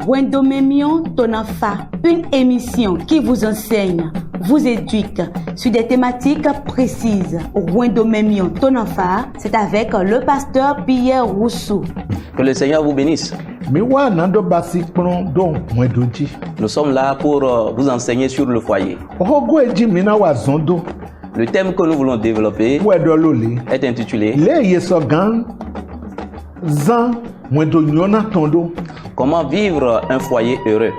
Wendomemion Tonafa, une émission qui vous enseigne, vous éduque sur des thématiques précises. Wendomemion Tonafa, c'est avec le pasteur Pierre Rousseau. Que le Seigneur vous bénisse. Nous sommes là pour vous enseigner sur le foyer. Le thème que nous voulons développer est intitulé Comment vivre un foyer heureux.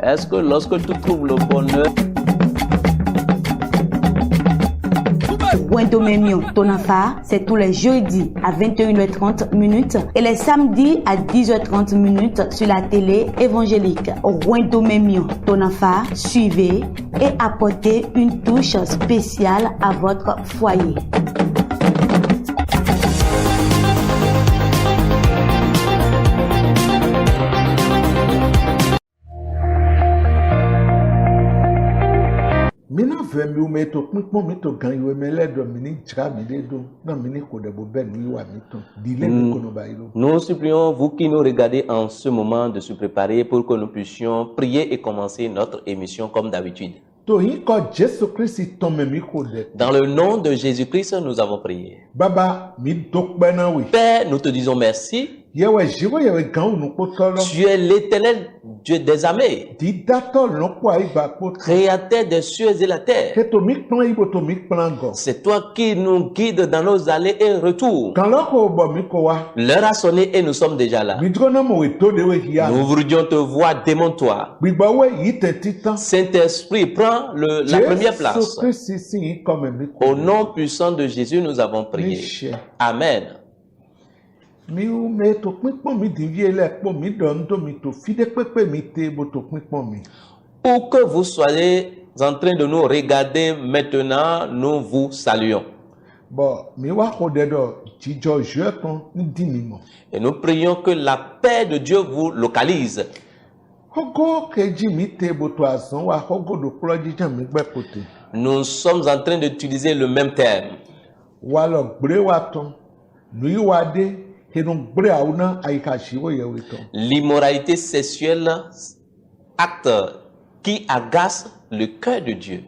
Est-ce que lorsque tu trouves le bonheur, Wendomemion Tonafa, c'est tous les jeudis à 21h30 et les samedis à 10h30 sur la télé évangélique. Wendomemion Tonafa, suivez et apportez une touche spéciale à votre foyer. Nous supplions vous qui nous regardez en ce moment de se préparer pour que nous puissions prier et commencer notre émission comme d'habitude. Dans le nom de Jésus-Christ, nous avons prié. Père, nous te disons merci. Tu es l'Éternel Dieu des armées, créateur des cieux et la terre. C'est toi qui nous guides dans nos allées et retours. L'heure a sonné et nous sommes déjà là. Nous voudrions te voir, démonte-toi. Saint-Esprit, prends la première place. Au nom puissant de Jésus, nous avons prié. Amen. Où que vous soyez en train de nous regarder maintenant, nous vous saluons. Et nous prions que la paix de Dieu vous localise. Nous sommes en train d'utiliser le même terme. L'immoralité sexuelle, acte qui agace le cœur de Dieu.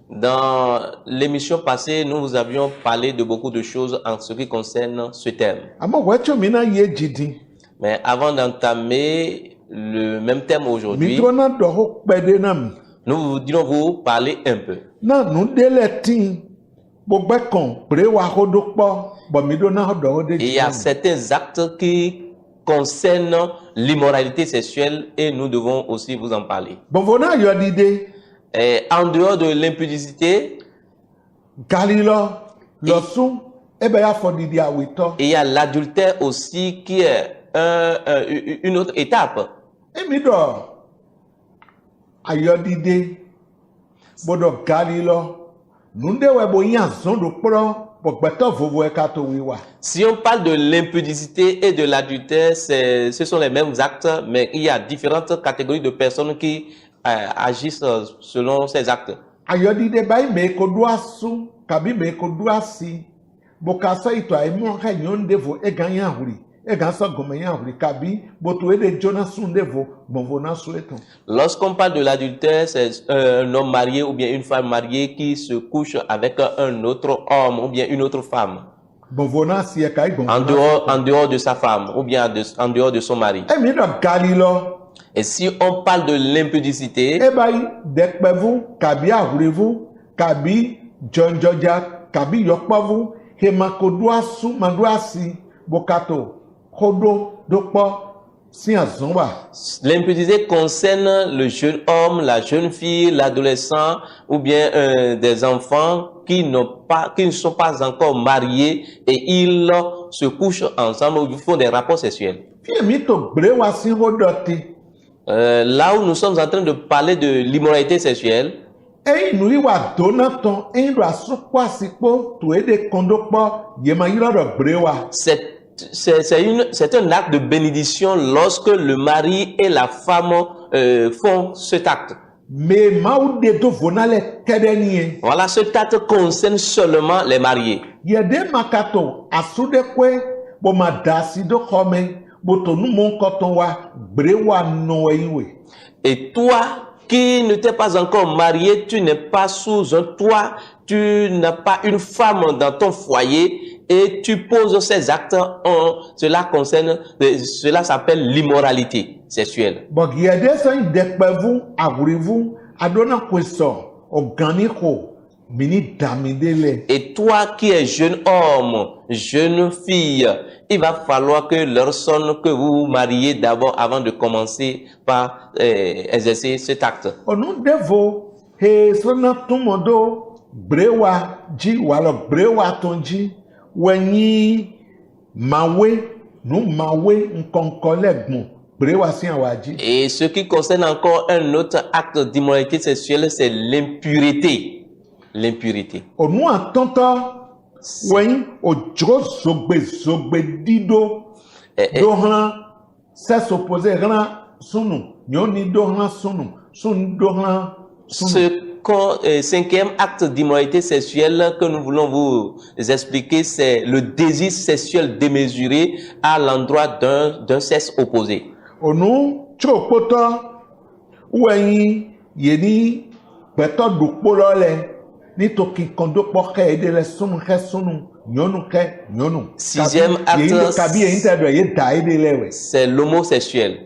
Dans l'émission passée, nous vous avions parlé de beaucoup de choses en ce qui concerne ce thème. Mais avant d'entamer le même thème aujourd'hui, nous voudrions vous parler un peu. Il y a certains actes qui concernent l'immoralité sexuelle et nous devons aussi vous en parler. Et en dehors de l'impudicité, il y a l'adultère aussi qui est une autre étape. Si on parle de l'impudicité et de l'adultère, ce sont les mêmes actes, mais il y a différentes catégories de personnes qui agissent selon ces actes. Lorsqu'on parle de l'adultère, c'est un homme marié ou bien une femme mariée qui se couche avec un autre homme ou bien une autre femme. En dehors de sa femme ou bien en dehors de son mari. Et si on parle de l'impudicité, l'impudicité concerne le jeune homme, la jeune fille, l'adolescent ou bien des enfants qui ne sont pas encore mariés et ils se couchent ensemble ou ils font des rapports sexuels. Là où nous sommes en train de parler de l'immoralité sexuelle, c'est un acte de bénédiction lorsque le mari et la femme font cet acte. Mais Voilà, cet acte concerne seulement les mariés. Et toi qui ne t'es pas encore marié, tu n'es pas sous un toit, tu n'as pas une femme dans ton foyer et tu poses ces actes, cela s'appelle l'immoralité sexuelle. Et toi qui es jeune homme, jeune fille, il va falloir que leur sonne que vous vous mariez d'abord avant de commencer par exercer cet acte. Et ce qui concerne encore un autre acte d'immoralité sexuelle, c'est l'impureté. L'impureté. Ce cinquième acte d'immoralité sexuelle que nous voulons vous expliquer, c'est le désir sexuel démesuré à l'endroit d'un sexe opposé. Sixième acte, c'est l'homosexuel.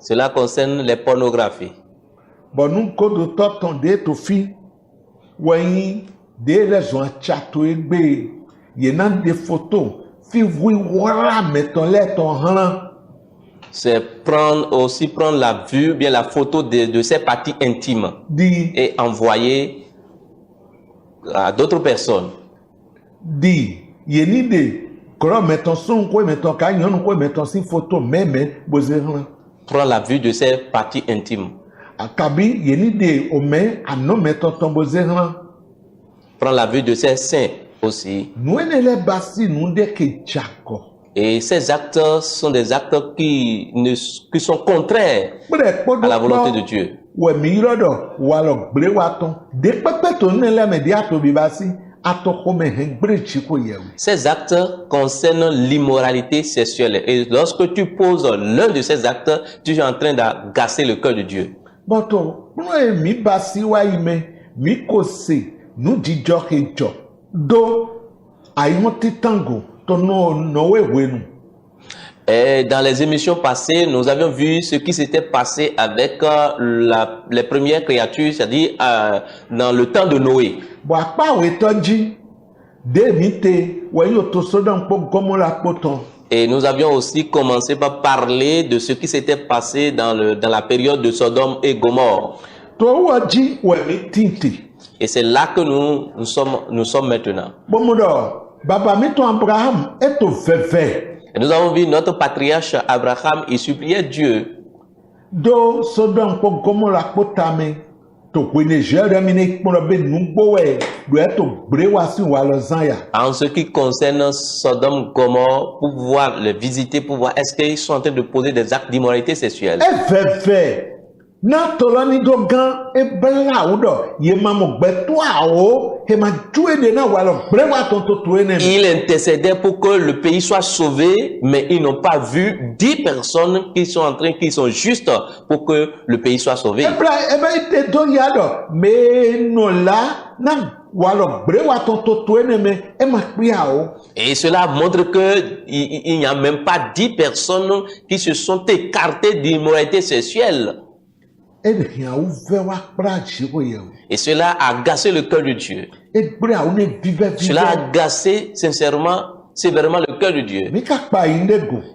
Cela concerne les pornographies. C'est prendre la vue, bien la photo de ses parties intimes et envoyer à d'autres personnes. Prendre la vue de ses parties intimes. Prendre la vue de ses seins aussi. Et ces actes sont des actes qui sont contraires à la volonté de Dieu. Ces actes concernent l'immoralité sexuelle. Et lorsque tu poses l'un de ces actes, tu es en train d'agacer le cœur de Dieu. Et dans les émissions passées, nous avions vu ce qui s'était passé avec les premières créatures, c'est-à-dire dans le temps de Noé. Et nous avions aussi commencé par parler de ce qui s'était passé dans la période de Sodome et Gomorrhe. Et c'est là que nous sommes maintenant. Et nous avons vu notre patriarche Abraham, il suppliait Dieu. En ce qui concerne Sodome, Gomorrhe, pour pouvoir les visiter, pour voir est-ce qu'ils sont en train de poser des actes d'immoralité sexuelle. Il intercédait pour que le pays soit sauvé, mais ils n'ont pas vu 10 personnes qui sont justes pour que le pays soit sauvé. Et cela montre que il n'y a même pas 10 personnes qui se sont écartées d'immoralité sexuelle. Et cela a agacé le cœur de Dieu. Cela a agacé sévèrement le cœur de Dieu.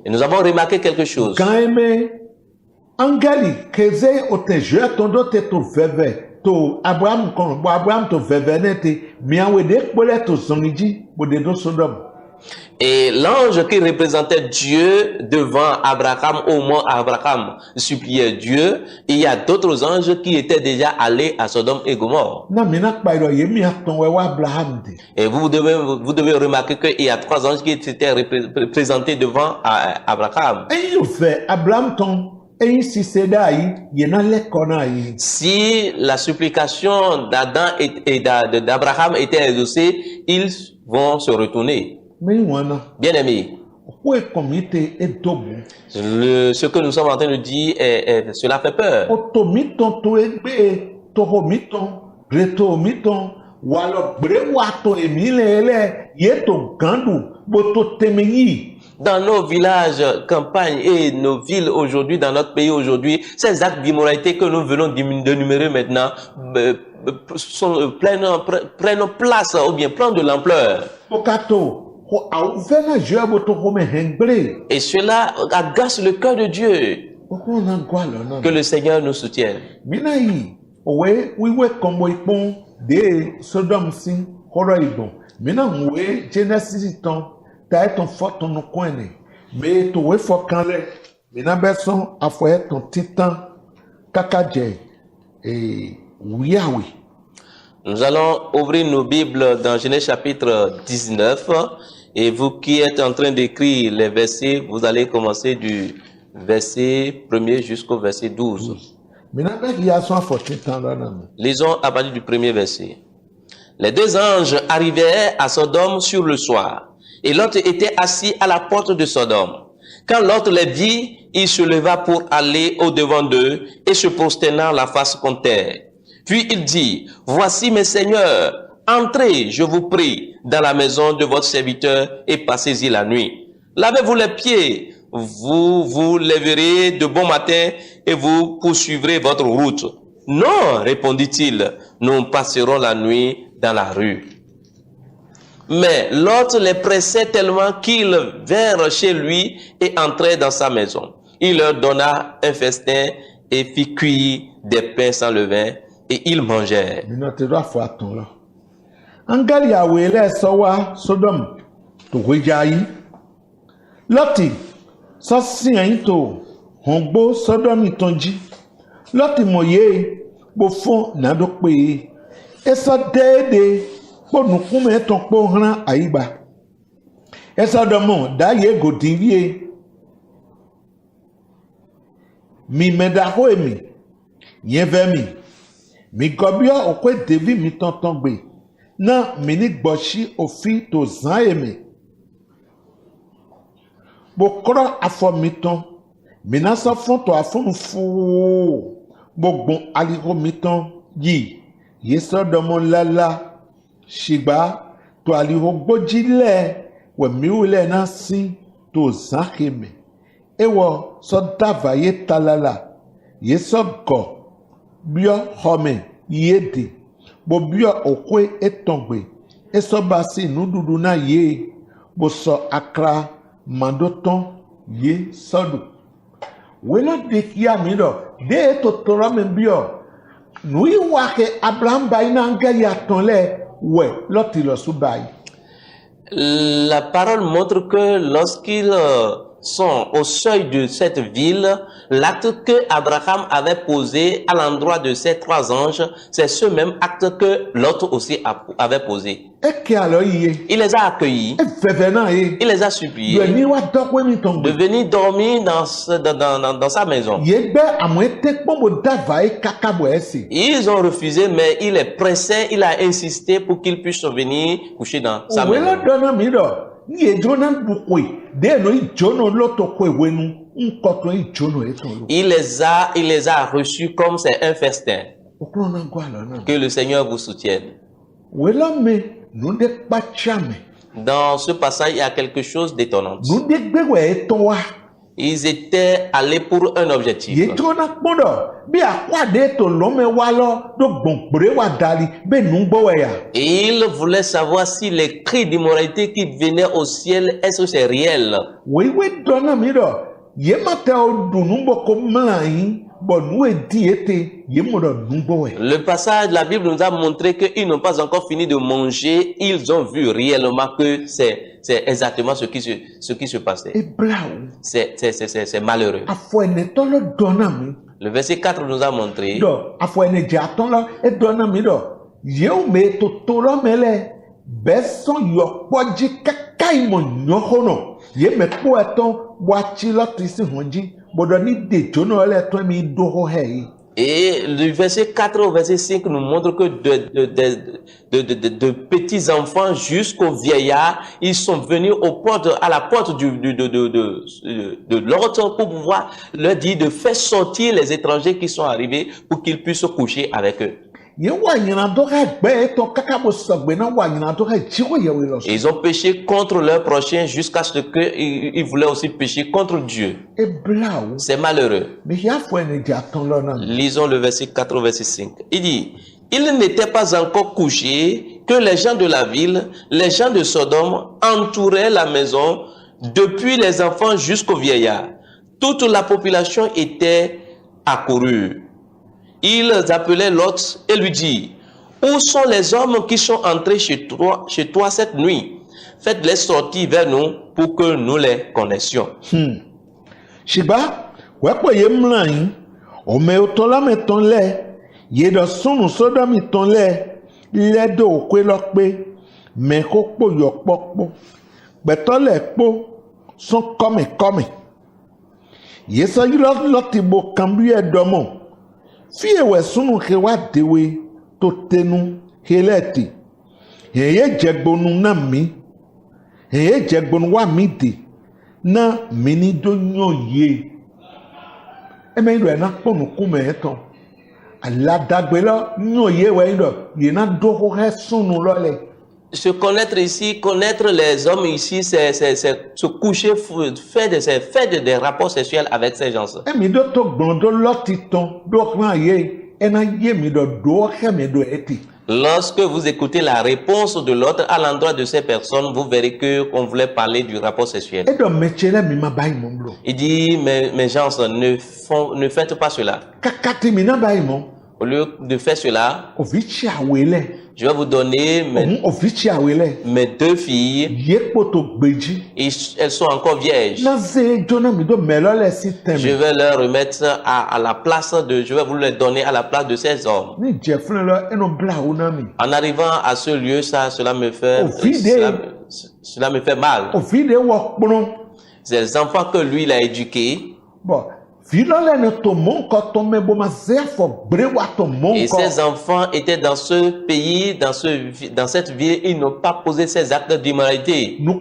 Et nous avons remarqué quelque chose. Et l'ange qui représentait Dieu devant Abraham, au mont Abraham, suppliait Dieu. Il y a d'autres anges qui étaient déjà allés à Sodome et Gomorrhe. Et vous devez remarquer qu'il y a 3 anges qui étaient représentés devant Abraham. Si la supplication d'Adam et d'Abraham était exaucée, ils vont se retourner. Bien aimé, ce que nous sommes en train de dire, cela fait peur. Dans nos villages, campagnes et nos villes aujourd'hui, dans notre pays aujourd'hui, ces actes d'immoralité que nous venons d'énumérer maintenant prennent place ou bien prennent de l'ampleur. Et cela agace le cœur de Dieu. Que le Seigneur nous soutienne. Nous allons ouvrir nos Bibles dans Genèse chapitre 19 et vous qui êtes en train d'écrire les versets, vous allez commencer du verset 1er jusqu'au verset 12. Lisons à partir du premier verset. Les 2 anges arrivèrent à Sodome sur le soir, et Lot était assis à la porte de Sodome. Quand Lot les vit, il se leva pour aller au-devant d'eux et se prosterna la face contre terre. Puis il dit, « Voici mes seigneurs, entrez, je vous prie, dans la maison de votre serviteur et passez-y la nuit. Lavez-vous les pieds, vous vous lèverez de bon matin et vous poursuivrez votre route. » « Non, répondit-il, nous passerons la nuit dans la rue. » Mais Lot les pressait tellement qu'ils vinrent chez lui et entrèrent dans sa maison. Il leur donna un festin et fit cuire des pains sans levain et ils mangèrent. Loti moye bofon nado pe esa dede po nukume ton po ran aiba esa domo da ye godivie mi meda ho emi yen vemi mi gobio okwe devi mi tonton gbe na mi ni gboshi ofi to zan emi bo kro afo mi ton mi na so fun to afun fu Bogbon aliho mitan yi Sodome lala shigba to aliho gbojile we miule na sin to zankeme ewo so davaye talala Sogo bio home yede bo bio okwe etongbe eso basi nududu na ye bo so akra mandoton ye sodu wela dekia mido de to tora membio nui wake Abraham baina ngaya tonle we loti lo subai. La parole montre que lorsqu'ils sont au seuil de cette ville, l'acte que Abraham avait posé à l'endroit de ces 3 anges, c'est ce même acte que l'autre aussi avait posé. Il les a accueillis, il les a suppliés de venir dormir dans sa maison. Ils ont refusé, mais il est pressé, il a insisté pour qu'ils puissent venir coucher dans sa maison. Il les a reçus comme c'est un festin. Que le Seigneur vous soutienne. Dans ce passage, il y a quelque chose d'étonnant. Ils étaient allés pour un objectif. Et ils voulaient savoir si les cris d'immoralité qui venaient au ciel, est-ce que c'est réel? Le passage de la Bible nous a montré qu'ils n'ont pas encore fini de manger. Ils ont vu réellement que c'est c'est exactement ce qui se passait. C'est malheureux. Le verset 4 nous a montré. Et le verset 4 au verset 5 nous montre que de petits enfants jusqu'aux vieillards, ils sont venus à la porte de l'autre pour pouvoir leur dire de faire sortir les étrangers qui sont arrivés pour qu'ils puissent coucher avec eux. Ils ont péché contre leur prochain jusqu'à ce qu'ils voulaient aussi pécher contre Dieu. C'est malheureux. Lisons le verset 4 au verset 5. Il dit, ils n'étaient pas encore couchés que les gens de la ville, les gens de Sodome, entouraient la maison depuis les enfants jusqu'aux vieillards. Toute la population était accourue. Ils appelaient Lot et lui dirent, où sont les hommes qui sont entrés chez toi cette nuit? Faites-les sortir vers nous pour que nous les connaissions. Shiba, wekwe mlain, omeotola metonle, yedo sunu sodomi tonle, ledo okwe lokpe, mekokpo yokpokpo, betole po, son come. Yesa lotibo kambuye domo. Fie we sunu hewa dewe to tenu heleti. Heye jegbonu na mi. Heye jegbonu wa mi de. Na mini do nyoye. Eme ndo na ponu kume eton. Ala dagbela nyoye we ndo. Ye na do ho he sunu lole. Se connaître ici, connaître les hommes ici, c'est se coucher, faire des rapports sexuels avec ces gens. Lorsque vous écoutez la réponse de l'autre à l'endroit de ces personnes, vous verrez qu'on voulait parler du rapport sexuel. Il dit, mes gens, ne faites pas cela. Au lieu de faire cela, je vais vous donner mes deux filles. Et elles sont encore vierges. Je vais leur remettre à la place je vais vous les donner à la place de ces hommes. En arrivant à ce lieu, cela me fait mal. C'est les enfants que lui, il a éduqués. Et ces enfants étaient dans ce pays, dans cette ville, ils n'ont pas posé ces actes d'immoralité. Leurs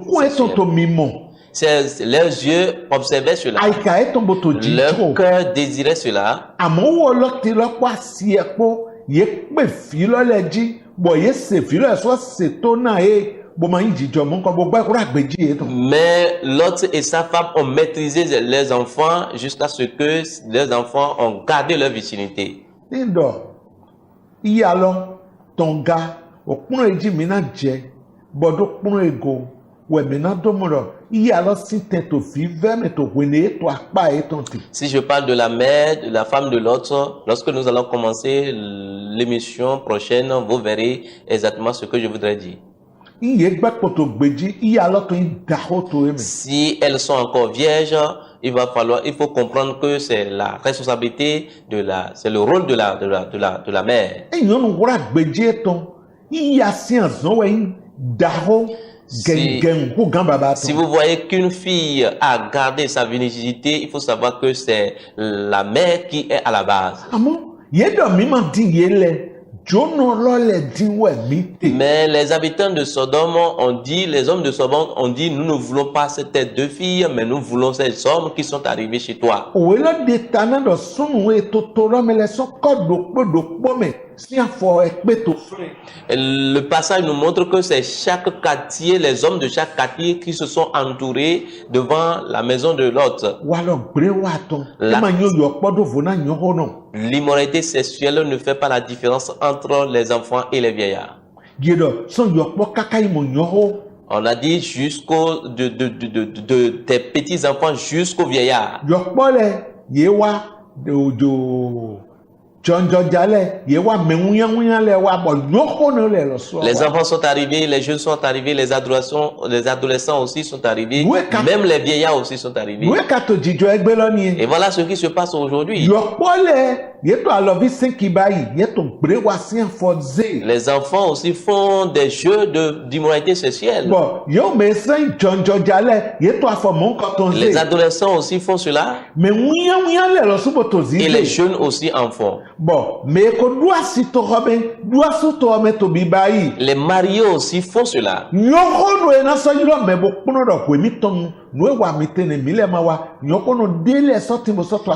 yeux observaient cela. Leur cœur désirait cela. Mais Lot et sa femme ont maîtrisé les enfants jusqu'à ce que les enfants ont gardé leur virginité. Si je parle de la mère, de la femme de l'autre, lorsque nous allons commencer l'émission prochaine, vous verrez exactement ce que je voudrais dire. Si elles sont encore vierges, il faut comprendre que c'est la responsabilité c'est le rôle de la mère. Si vous voyez qu'une fille a gardé sa virginité, il faut savoir que c'est la mère qui est à la base. Mais les habitants de Sodome ont dit, les hommes de Sodome ont dit, nous ne voulons pas ces deux filles, mais nous voulons ces hommes qui sont arrivés chez toi. Le passage nous montre que c'est chaque quartier, les hommes de chaque quartier qui se sont entourés devant la maison de l'autre. L'immoralité sexuelle ne fait pas la différence entre les enfants et les vieillards. On a dit des petits enfants jusqu'aux vieillards. Les enfants sont arrivés, les jeunes sont arrivés, les adolescents aussi sont arrivés, même les vieillards aussi sont arrivés. Et voilà ce qui se passe aujourd'hui. Les enfants aussi font des jeux d'immoralité sexuelle. Les adolescents aussi font cela. Et les jeunes aussi en font. Les mariés aussi font cela.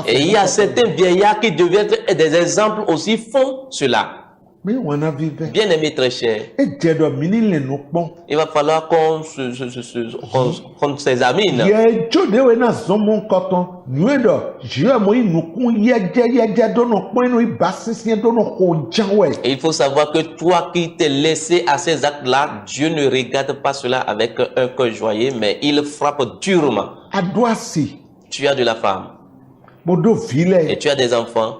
Et il y a certains vieillards qui devaient être des exemples aussi font cela. Bien aimé, très cher, il va falloir qu'on s'examine. Et il faut savoir que toi qui t'es laissé à ces actes-là, Dieu ne regarde pas cela avec un cœur joyeux, mais il frappe durement. Tu as de la femme et tu as des enfants.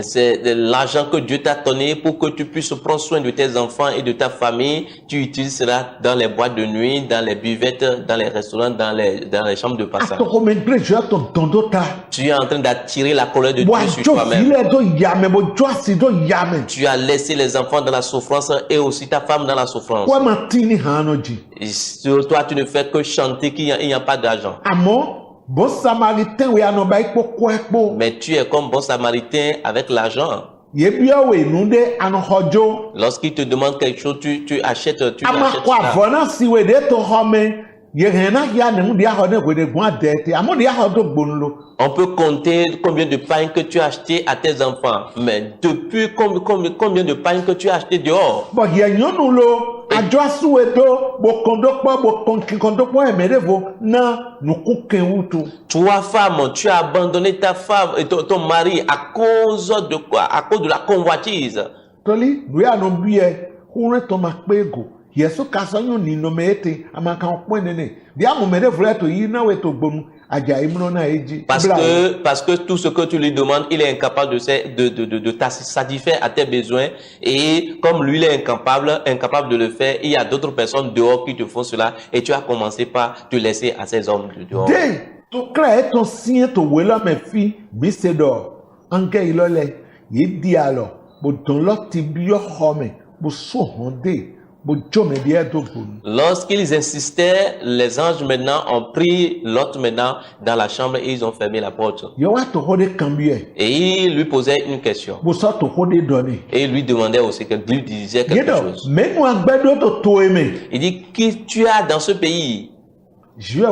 C'est l'argent que Dieu t'a donné pour que tu puisses prendre soin de tes enfants et de ta famille. Tu utilises cela dans les boîtes de nuit, dans les buvettes, dans les restaurants, dans les chambres de passage. Tu es en train d'attirer la colère de Dieu sur toi-même. Tu as laissé les enfants dans la souffrance et aussi ta femme dans la souffrance. Et sur toi, tu ne fais que chanter qu'il n'y a pas d'argent. Bon samaritain, mais tu es comme bon samaritain avec l'argent. Lorsqu'il te demande quelque chose, tu achètes cela. On peut compter combien de pain que tu as acheté à tes enfants, mais depuis combien de pain que tu as acheté dehors. Toi, femme, tu as abandonné ta femme et ton mari à cause de quoi? À cause de la convoitise. Parce que tout ce que tu lui demandes, il est incapable de satisfaire à tes besoins. Et comme lui, il est incapable de le faire, il y a d'autres personnes dehors qui te font cela. Et tu as commencé par te laisser à ces hommes de dehors. Lorsqu'ils insistaient, les anges maintenant ont pris Lot maintenant dans la chambre et ils ont fermé la porte. Et ils lui posaient une question. Et ils lui demandaient aussi lui disait quelque chose. Il dit, qui tu as dans ce pays? Dieu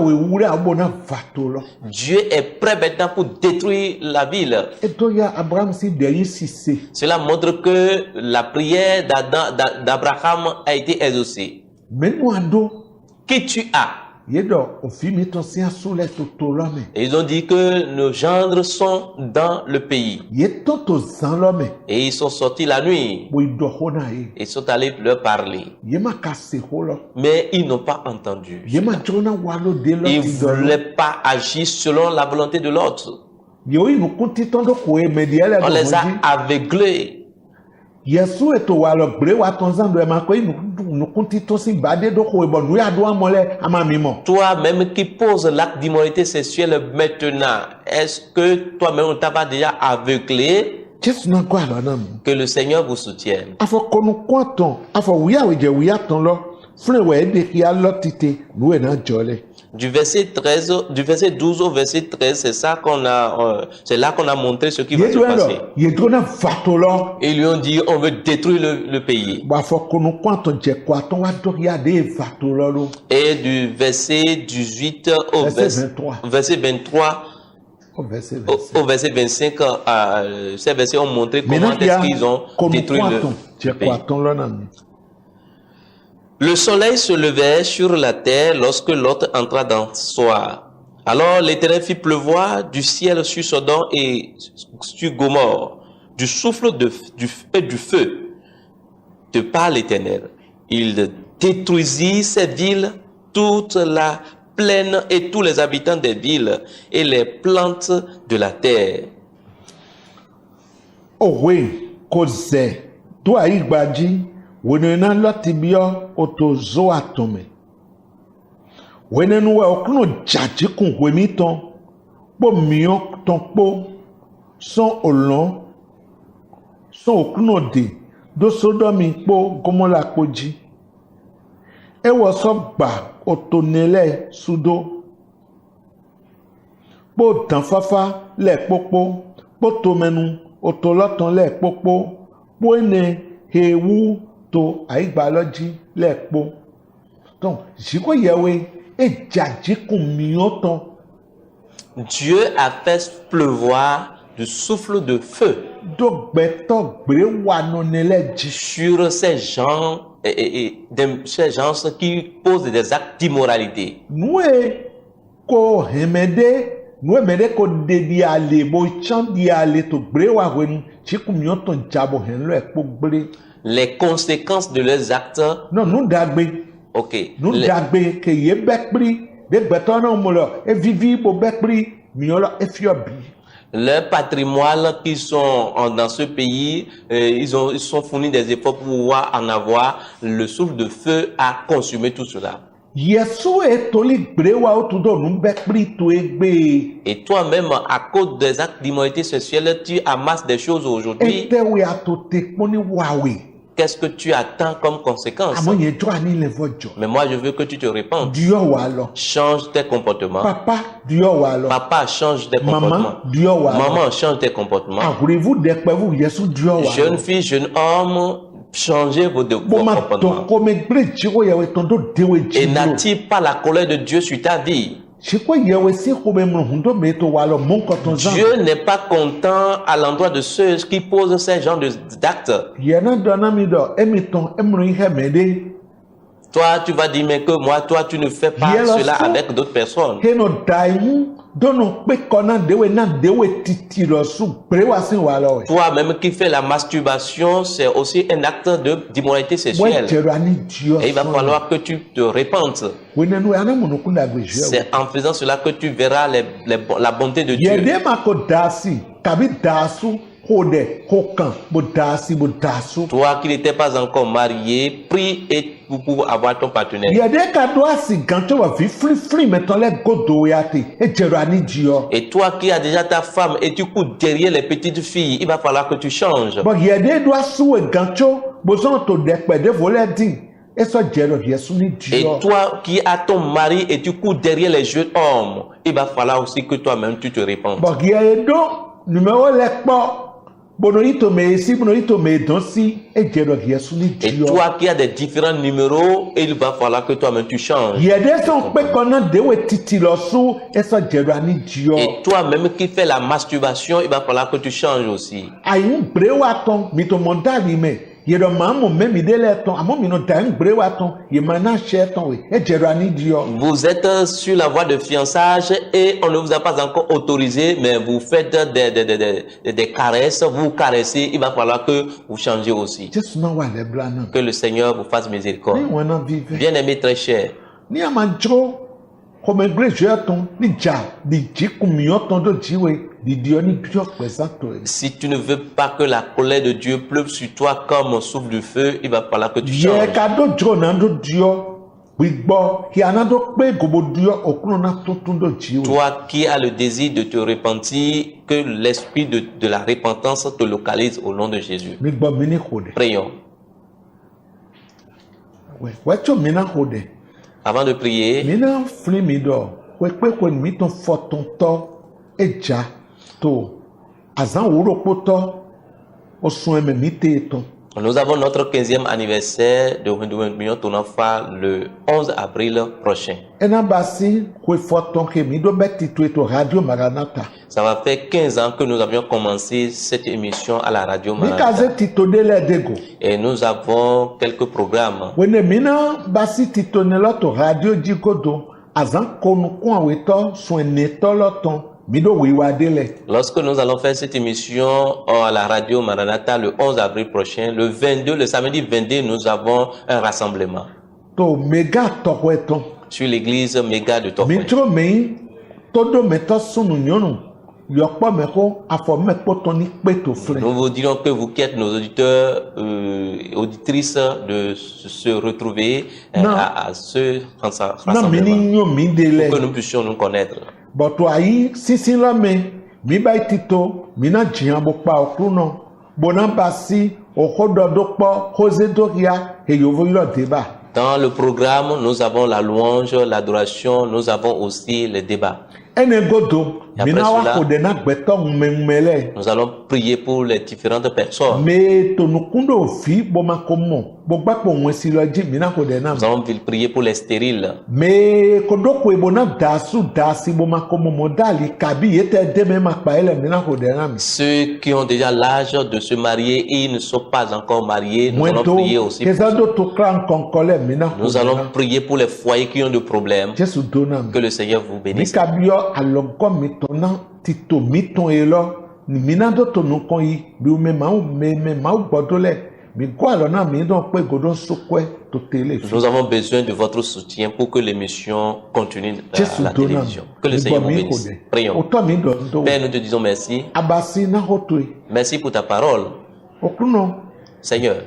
est prêt maintenant pour détruire la ville. Cela montre que la prière d'Abraham a été exaucée. Qui tu as? Et ils ont dit que nos gendres sont dans le pays. Et ils sont sortis la nuit. Ils sont allés leur parler. Mais ils n'ont pas entendu. Ils ne voulaient pas agir selon la volonté de l'autre. On les a aveuglés. Toi-même qui poses l'acte d'immoralité sexuelle maintenant, est-ce que toi-même on t'a pas déjà aveuglé? Que le Seigneur vous soutienne. Du verset 12 au verset 13, c'est là qu'on a montré ce qui va se passer. Ils lui ont dit, on veut détruire le pays. Et du verset 18 au verset 23, au verset 25, ces versets ont montré comment est-ce qu'ils ont détruit le pays. Le soleil se levait sur la terre lorsque Lot entra dans Soar. Alors l'Éternel fit pleuvoir du ciel sur Sodome et sur Gomorrhe, du souffle et du feu. De par l'Éternel, il détruisit ces villes, toute la plaine et tous les habitants des villes et les plantes de la terre. Oh oui, cause toi igbaji, wenena lotibio otozo atome. Wenenu okuno jaji kun wemiton, bo mion ton po, son olon, son okuno de, do sodomi po gomola koji. Ewo so gba otonele sudo. Po tanfafa le popo, po tomenu otoloton le popo, po ene hewu to aigbaloji le po. Donc, jiko yewe e jaji kun mioton. Dieu a fait pleuvoir du souffle de feu sur ces gens ces gens qui posent des actes d'immoralité. Les conséquences de leurs actes. Non, nous d'agbe. Ok. Nous d'agbe que ye bekpri, de betona molo, e vivi bo bekpri, miolo e fiobi. Leur patrimoine qui sont dans ce pays, ils sont fournis des efforts pour pouvoir en avoir. Le souffle de feu a consumé tout cela. Et toi-même, à cause des actes d'immoralité sexuelle, tu amasses des choses aujourd'hui. Qu'est-ce que tu attends comme conséquence? Mais moi, je veux que tu te répandes. Change tes comportements. Papa, change tes comportements. Maman, change tes comportements. Jeune fille, jeune homme, changez vos comportements. Et n'attire pas la colère de Dieu sur ta vie. Dieu n'est pas content à l'endroit de ceux qui posent ces genres d'actes. Toi, tu vas dire, mais que moi, toi, tu ne fais pas cela avec d'autres personnes. Toi-même qui fais la masturbation, c'est aussi un acte d'immoralité sexuelle. Et il va falloir que tu te répandes. C'est en faisant cela que tu verras la bonté de Dieu. Toi qui n'étais pas encore marié, prie et pour avoir ton partenaire. Et toi qui as déjà ta femme et tu cours derrière les petites filles, il va falloir que tu changes. Et toi qui as ton mari et tu cours derrière les jeunes hommes, il va falloir aussi que toi-même tu te répandes. Et toi qui as des différents numéros, il va falloir que toi-même tu changes. Et toi-même qui fais la masturbation, il va falloir que tu changes aussi. Vous êtes sur la voie de fiançage et on ne vous a pas encore autorisé, mais vous faites des caresses, vous caressez, il va falloir que vous changez aussi. Que le Seigneur vous fasse miséricorde. Bien-aimé très cher. Si tu ne veux pas que la colère de Dieu pleuve sur toi comme un souffle de feu, il va falloir que tu changes. Toi qui as le désir de te repentir, que l'esprit de la repentance te localise au nom de Jésus. Prions. Avant de prier, nous avons notre 15e anniversaire de Wendoumen Tonafa le 11 avril prochain. Ça va faire 15 ans que nous avions commencé cette émission à la radio Maranatha. Et nous avons quelques programmes. Lorsque nous allons faire cette émission à la radio Maranatha le 11 avril prochain, le 22, le samedi 22, nous avons un rassemblement. To méga Tokweton. Sur l'église méga de Tokwe. Mitro mei todo meto sunu nyonu. Yokpo meko afomekpo toni peto fle. Nous vous dirons que vous qui êtes nos auditeurs, auditrices, de se retrouver à ce rassemblement. Pour que nous puissions nous connaître. Boto ayi sisi la me mi ba tito mina jiabo pa okuno bonambasi okododokpo kozedoria e yovo ilo deba. Dans le programme, nous avons la louange, l'adoration, nous avons aussi les débats. Nous allons prier pour les différentes personnes. Nous allons prier pour les stériles. Ceux qui ont déjà l'âge de se marier et ils ne sont pas encore mariés, nous allons prier aussi pour eux. Nous allons prier pour les foyers qui ont des problèmes. Que le Seigneur vous bénisse. Nous avons besoin de votre soutien pour que l'émission continue à la télévision. Que le Seigneur vous bénisse. Prions. Père, nous te disons merci. Merci pour ta parole. Seigneur,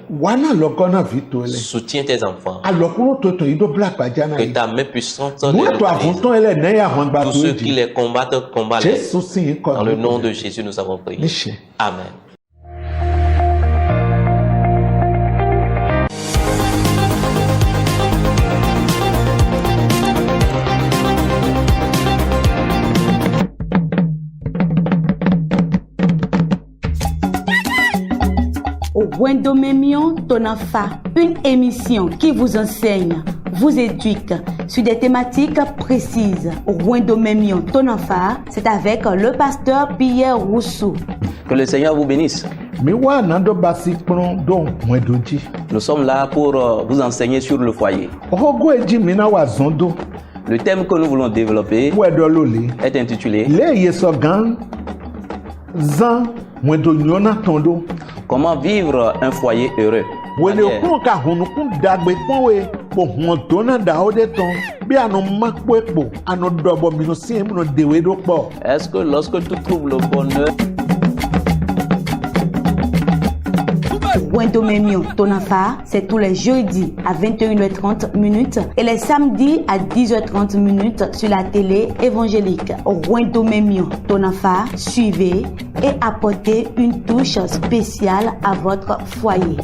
soutiens tes enfants. Que ta main puissante tous ceux qui les combattent, combattent-les. Dans le nom de Jésus, nous avons prié. Amen. Wendomemion Tonafa, une émission qui vous enseigne, vous éduque sur des thématiques précises. Wendomemion Tonafa, c'est avec le pasteur Pierre Rousseau. Que le Seigneur vous bénisse. Nous sommes là pour vous enseigner sur le foyer. Le thème que nous voulons développer est intitulé Comment vivre un foyer heureux. Est-ce que lorsque tu trouves le bonheur, Wendomemion Tonafa, c'est tous les jeudis à 21h30 minutes et les samedis à 10h30 minutes sur la télé évangélique. Wendomemion Tonafa, suivez et apportez une touche spéciale à votre foyer.